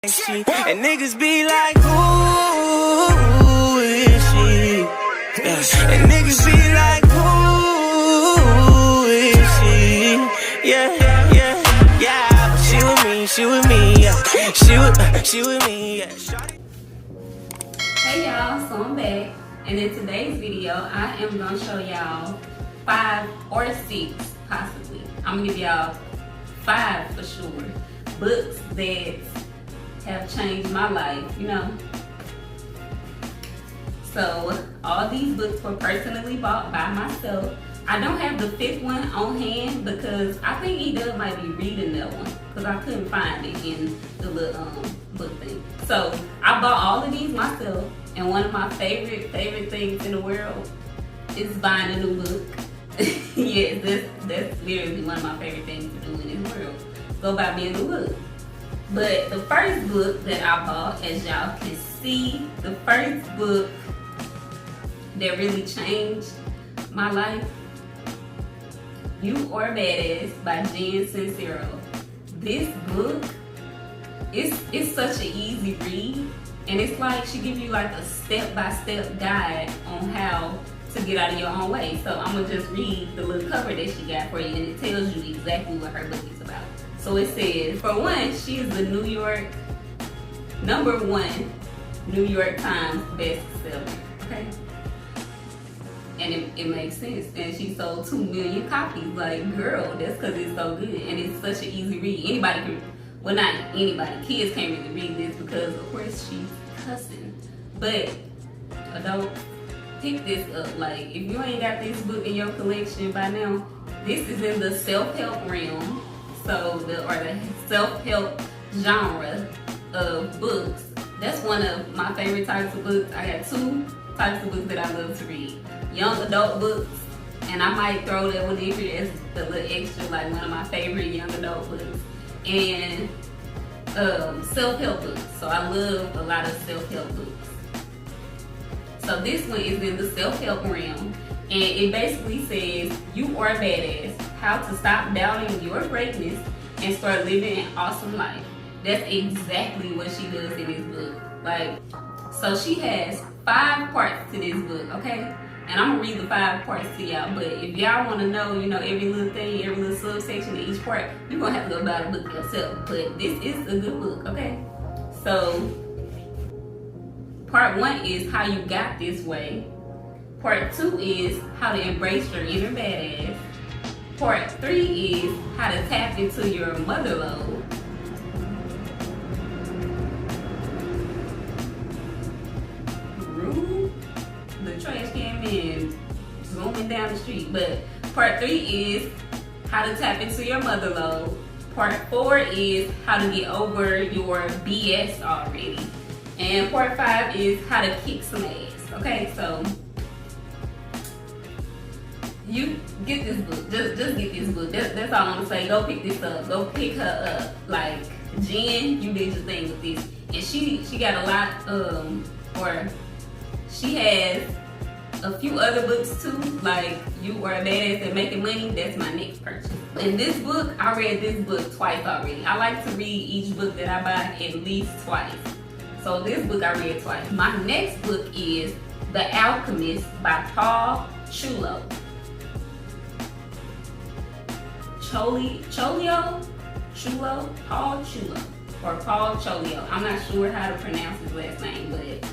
And niggas be like, who is she? And niggas be like, who is she? Yeah, but she with me, yeah. She with me, yeah. Hey y'all, so I'm back, and in today's video, I am gonna show y'all 5 or 6, possibly. I'm gonna give y'all 5 for sure, books that have changed my life, you know. So all these books were personally bought by myself. I don't have the 5th one on hand because I think E-Dub might be reading that one because I couldn't find it in the little book thing. So I bought all of these myself, and one of my favorite things in the world is buying a new book. Yes, that's literally one of my favorite things to do in this world. Go buy me a new book. But the first book that I bought, as y'all can see, the first book that really changed my life, You Are Badass by Jen Sincero. This book, it's such an easy read, and it's like she gives you like a step-by-step guide on how to get out of your own way. So I'm gonna just read the little cover that she got for you, and it tells you exactly what her book is about. So it says, for one, she is the #1 New York Times bestseller, okay? And it makes sense. And she sold 2 million copies. Like, girl, that's because it's so good. And it's such an easy read. Anybody can, well, not anybody, kids can't really read this because, of course, she's cussing. But adults, pick this up. Like, if you ain't got this book in your collection by now, this is in the self-help realm. So, the self-help genre of books. That's one of my favorite types of books. I got 2 types of books that I love to read. Young adult books, and I might throw that one in here as a little extra, like one of my favorite young adult books, and self-help books. So I love a lot of self-help books. So this one is in the self-help realm, and it basically says, you are badass, how to stop doubting your greatness and start living an awesome life. That's exactly what she does in this book. Like, so she has 5 parts to this book, okay? And I'm gonna read the 5 parts to y'all, but if y'all wanna know, you know, every little thing, every little subsection of each part, you're gonna have to go buy the book yourself. But this is a good book, okay? So, part 1 is how you got this way. Part 2 is how to embrace your inner badass. Part 3 is how to tap into your mother lode. The trash can man zooming down the street. But part 3 is how to tap into your mother lode. Part 4 is how to get over your BS already. And part 5 is how to kick some ass. Okay, so you get this book. Just get this book. That's all I'm gonna say. Go pick this up. Go pick her up. Like, Jen, you did your thing with this. And she got a lot or she has a few other books too, like You Are a Badass at Making Money. That's my next purchase. In this book, I read this book twice already. I like to read each book that I buy at least twice. So this book I read twice. My next book is The Alchemist by Paul Chulo. Paul Chulo, or Paul Cholio. I'm not sure how to pronounce his last name, but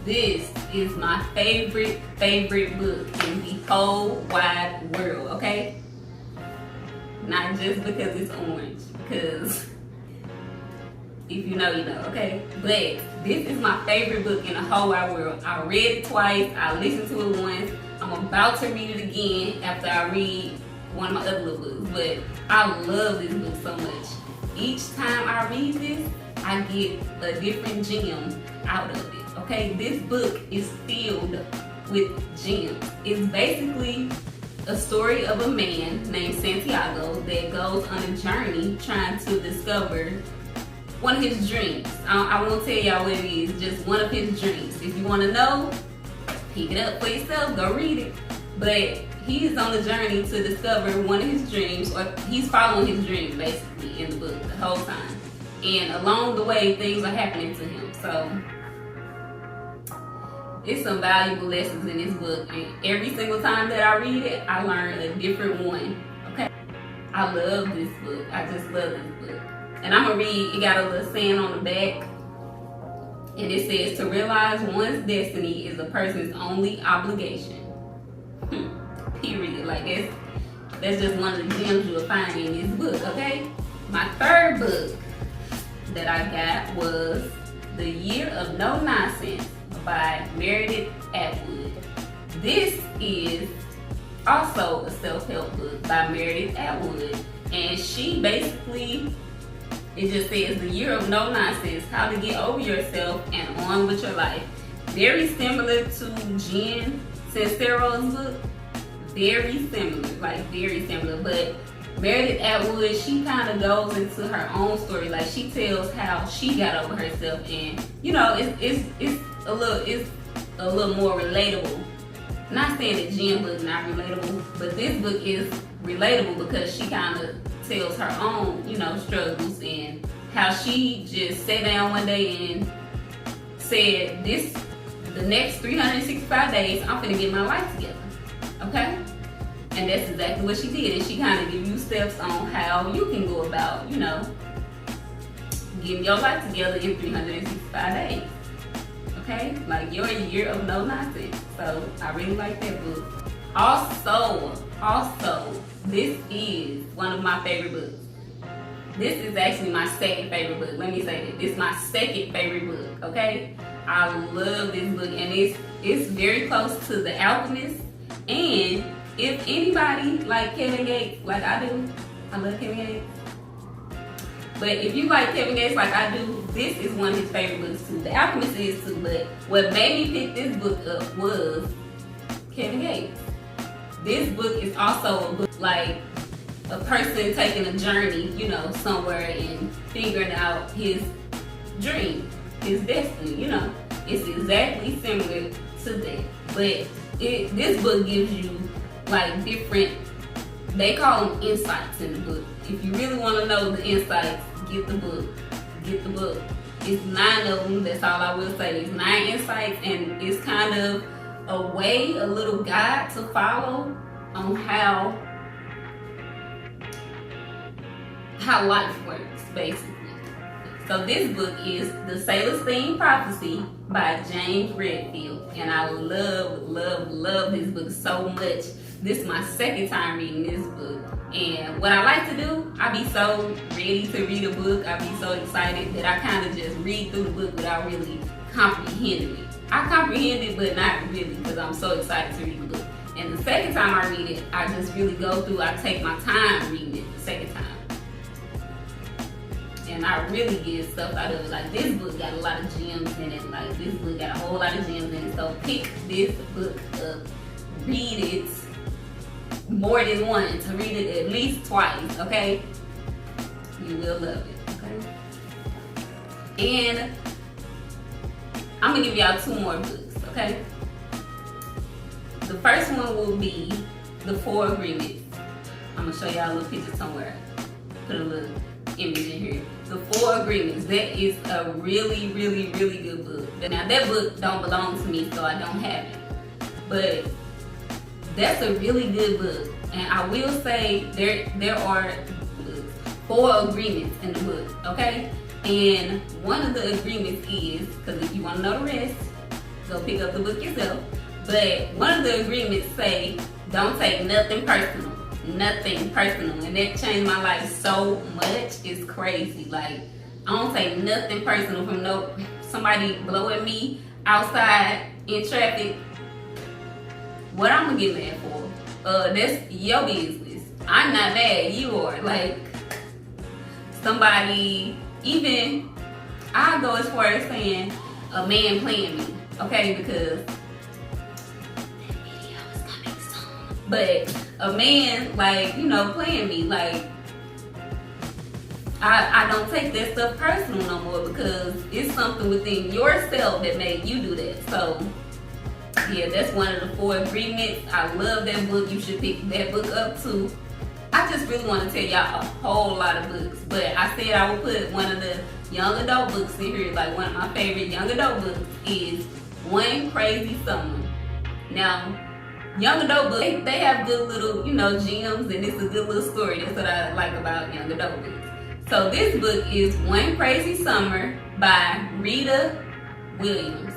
this is my favorite book in the whole wide world, okay? Not just because it's orange, because if you know, you know, okay? But this is my favorite book in the whole wide world. I read it twice, I listened to it once, I'm about to read it again after I read one of my other little books, but I love this book so much. Each time I read this, I get a different gem out of it. Okay, this book is filled with gems. It's basically a story of a man named Santiago that goes on a journey trying to discover one of his dreams. I won't tell y'all what it is, just one of his dreams. If you want to know, pick it up for yourself, go read it. But he is on a journey to discover one of his dreams, or he's following his dream basically in the book the whole time. and along the way, things are happening to him. So it's some valuable lessons in this book, and every single time that I read it, I learn a different one. Okay, I love this book. I just love this book. And I'm gonna read. It got a little saying on the back, and it says, "To realize one's destiny is a person's only obligation." Period. Like that's just one of the gems you'll find in this book. Okay. My third book that I got was The Year of No Nonsense by Meredith Atwood. This is also a self-help book by Meredith Atwood, and she basically, it just says The Year of No Nonsense, how to get over yourself and on with your life. Very similar to Jen Sincero's book. Very similar, like very similar, but Meredith Atwood, she kind of goes into her own story. Like, she tells how she got over herself, and you know, it's a little more relatable. Not saying that Jen book not relatable, but this book is relatable because she kind of tells her own, you know, struggles, and how she just sat down one day and said, the next 365 days, I'm gonna get my life together. Okay? And that's exactly what she did. And she kind of gives you steps on how you can go about, you know, getting your life together in 365 days. Okay? Like your year of no nonsense. So I really like that book. Also, this is one of my favorite books. This is actually my second favorite book. Let me say that. This is my second favorite book. Okay? I love this book, and it's very close to The Alchemist. And if anybody like Kevin Gates, like I do, I love Kevin Gates. But if you like Kevin Gates like I do, this is one of his favorite books too. The Alchemist is too, but what made me pick this book up was Kevin Gates. This book is also a book like a person taking a journey, you know, somewhere and figuring out his dream, his destiny, you know. It's exactly similar to that. But this book gives you like different, they call them insights in the book. If you really want to know the insights, get the book. Get the book. It's 9 of them, that's all I will say. It's 9 insights, and it's kind of a way, a little guide to follow on how life works, basically. So this book is The Celestine Prophecy by James Redfield, and I love this book so much. This is my second time reading this book, and what I like to do, I be so ready to read a book, I be so excited that I kind of just read through the book without really comprehending it. I comprehend it, but not really, because I'm so excited to read the book. And the second time I read it, I just really go through, I take my time reading it the second time. And I really get stuff out of it. Like, this book got a lot of gems in it. Like, this book got a whole lot of gems in it. So pick this book up. Read it more than once. Read it at least twice, okay? You will love it, okay? And I'm gonna give y'all 2 more books, okay? The first one will be The 4 Agreements. I'm gonna show y'all a little picture somewhere. Put a little image in here. The 4 Agreements. That is a really good book. Now that book don't belong to me, so I don't have it. But that's a really good book. And I will say there are 4 agreements in the book, okay? And one of the agreements is, because if you want to know the rest, go pick up the book yourself. But one of the agreements say, don't take nothing personal. Nothing personal. And that changed my life so much. It's crazy. Like, I don't take nothing personal from somebody blowing me outside in traffic. What I'm gonna get mad for? That's your business. I'm not mad. You are. Like, somebody, even I go as far as saying a man playing me, okay? Because that video is coming soon. But a man, like, you know, playing me, like, I don't take that stuff personal no more, because it's something within yourself that made you do that. So yeah, that's one of the 4 agreements. I love that book. You should pick that book up too. I just really want to tell y'all a whole lot of books, but I said I would put one of the young adult books in here. Like, one of my favorite young adult books is One Crazy Summer. Now, young adult books, they have good little, you know, gems, and it's a good little story. That's what I like about young adult books. So this book is One Crazy Summer by Rita Williams.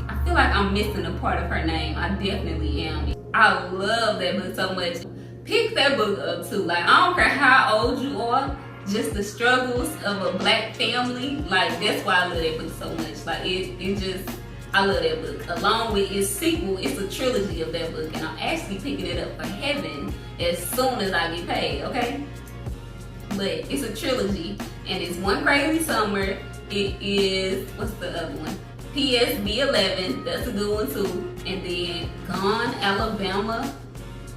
I feel like I'm missing a part of her name. I definitely am. I love that book so much. Pick that book up too. Like, I don't care how old you are, just the struggles of a black family. Like, that's why I love that book so much. Like, I love that book. Along with its sequel, it's a trilogy of that book, and I'm actually picking it up for Heaven as soon as I get paid, okay? But it's a trilogy, and it's One Crazy Summer. It is, what's the other one? PSB 11, that's a good one too. And then Gone Alabama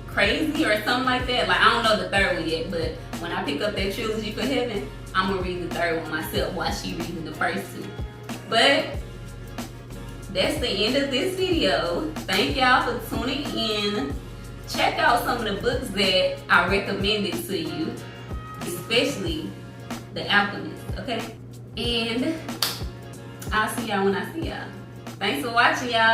Crazy or something like that. Like, I don't know the third one yet, but when I pick up that trilogy for Heaven, I'm gonna read the third one myself while she reading the first two. But that's the end of this video. Thank y'all for tuning in. Check out some of the books that I recommended to you, especially The Alchemist, okay? And I'll see y'all when I see y'all. Thanks for watching, y'all.